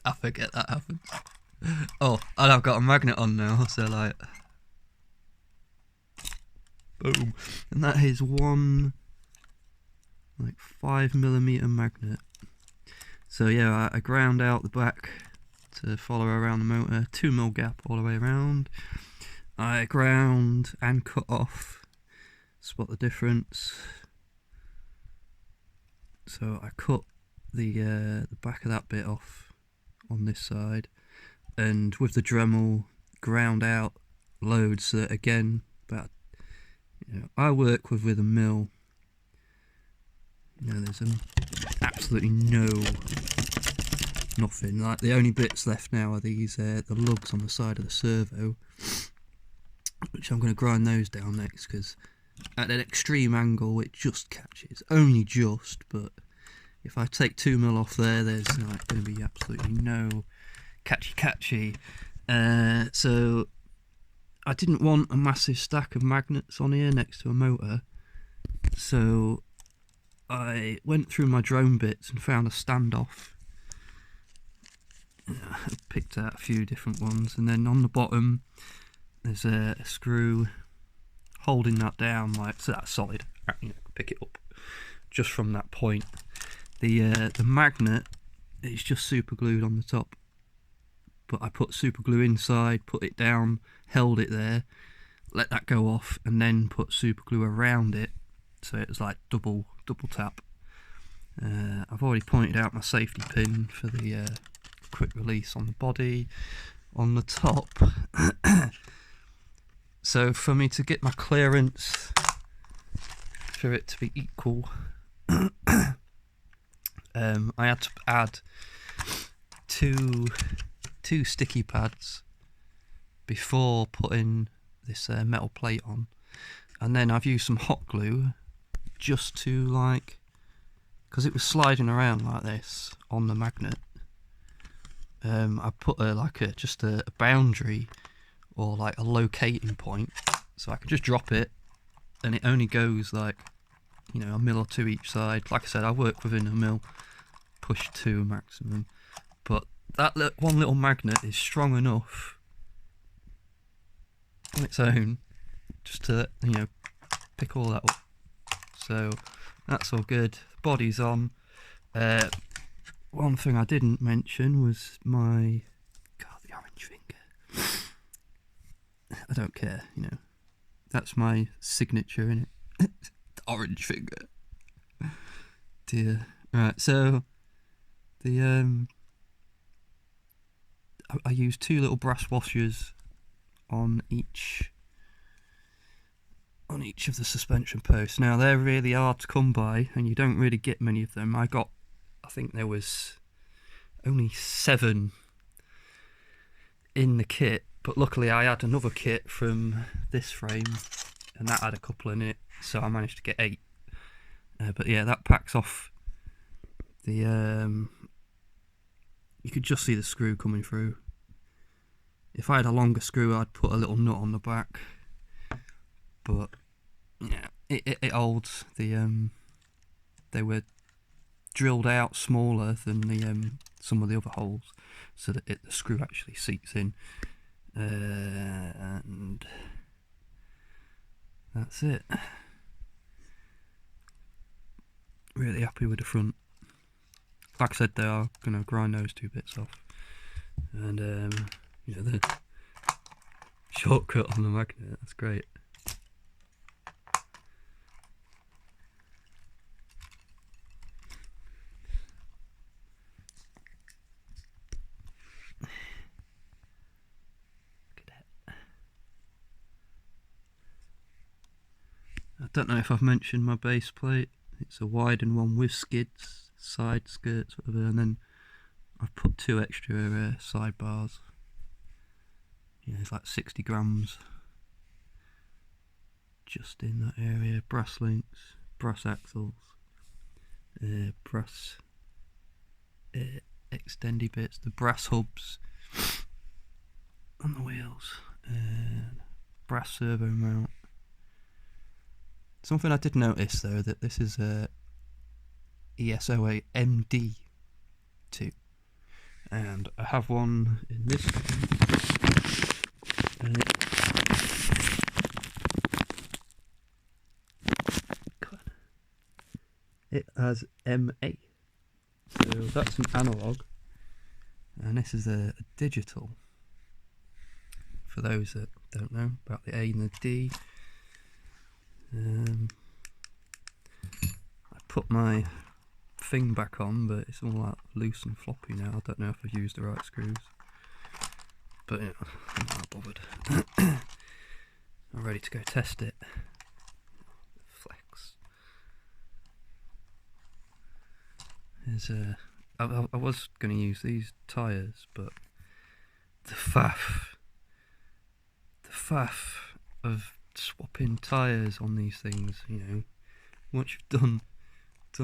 I forget that happens. Oh, and I've got a magnet on now, so like, boom, and that is one like 5mm magnet. So yeah, I ground out the back to follow around the motor, 2mm gap all the way around. I ground and cut off, spot the difference. So I cut the back of that bit off on this side, and with the Dremel ground out loads so that again, but I work with a mill. There's absolutely nothing. Like the only bits left now are these the lugs on the side of the servo, which I'm going to grind those down next, because at an extreme angle it just catches, only just, but if I take 2mm off there, there's like going to be absolutely no catchy. So I didn't want a massive stack of magnets on here next to a motor, so I went through my drone bits and found a standoff. I picked out a few different ones, and then on the bottom there's a screw holding that down, like so that's solid. Pick it up just from that point. The magnet is just super glued on the top, but I put super glue inside, put it down, held it there, let that go off, and then put super glue around it, so it was like double tap. I've already pointed out my safety pin for the quick release on the body, on the top. So for me to get my clearance, for it to be equal, I had to add two sticky pads before putting this metal plate on, and then I've used some hot glue just to, like, because it was sliding around like this on the magnet, I put just a boundary, or like a locating point, so I can just drop it and it only goes like, a mil or two each side. Like I said, I work within a mil, push 2 maximum, but that one little magnet is strong enough on its own just to pick all that up. So that's all good. Body's on. One thing I didn't mention was the orange finger. I don't care, that's my signature, innit? The orange finger. Dear. Right, so the I used 2 little brass washers on each of the suspension posts. Now they're really hard to come by, and you don't really get many of them. I think there was only 7 in the kit, but luckily I had another kit from this frame, and that had a couple in it, so I managed to get 8. But yeah, that packs off the. You could just see the screw coming through. If I had a longer screw, I'd put a little nut on the back, but yeah, it holds. They were drilled out smaller than some of the other holes, so that the screw actually seats in, and that's it. Really happy with the front. Like I said, they are going to grind those 2 bits off, and the shortcut on the magnet, that's great. I don't know if I've mentioned my base plate. It's a widened one with skids, side skirts, whatever, and then I've put 2 extra sidebars. It's like 60 grams just in that area. Brass links, brass axles, brass extendy bits, the brass hubs on the wheels, brass servo mount. Something I did notice though, that this is a ES08 MD2, and I have one in this and it has MA, so that's an analog, and this is a digital. For those that don't know about the A and the D, I put my thing back on, but it's all like loose and floppy now. I don't know if I've used the right screws, but yeah, I'm not bothered. I'm ready to go test it. Flex. There's I was going to use these tyres, but the faff of swapping tyres on these things, you know, once you've done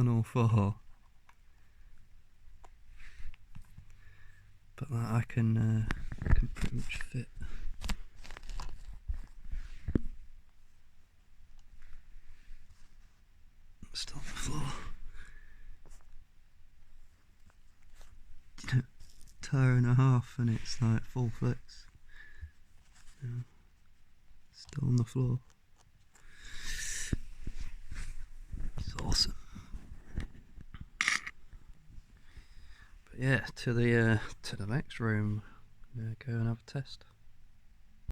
all four. But that I can pretty much fit. Still on the floor. Tyre and a half, and it's like full flex. Yeah. Still on the floor. It's awesome. But yeah, to the next room. Go and have a test.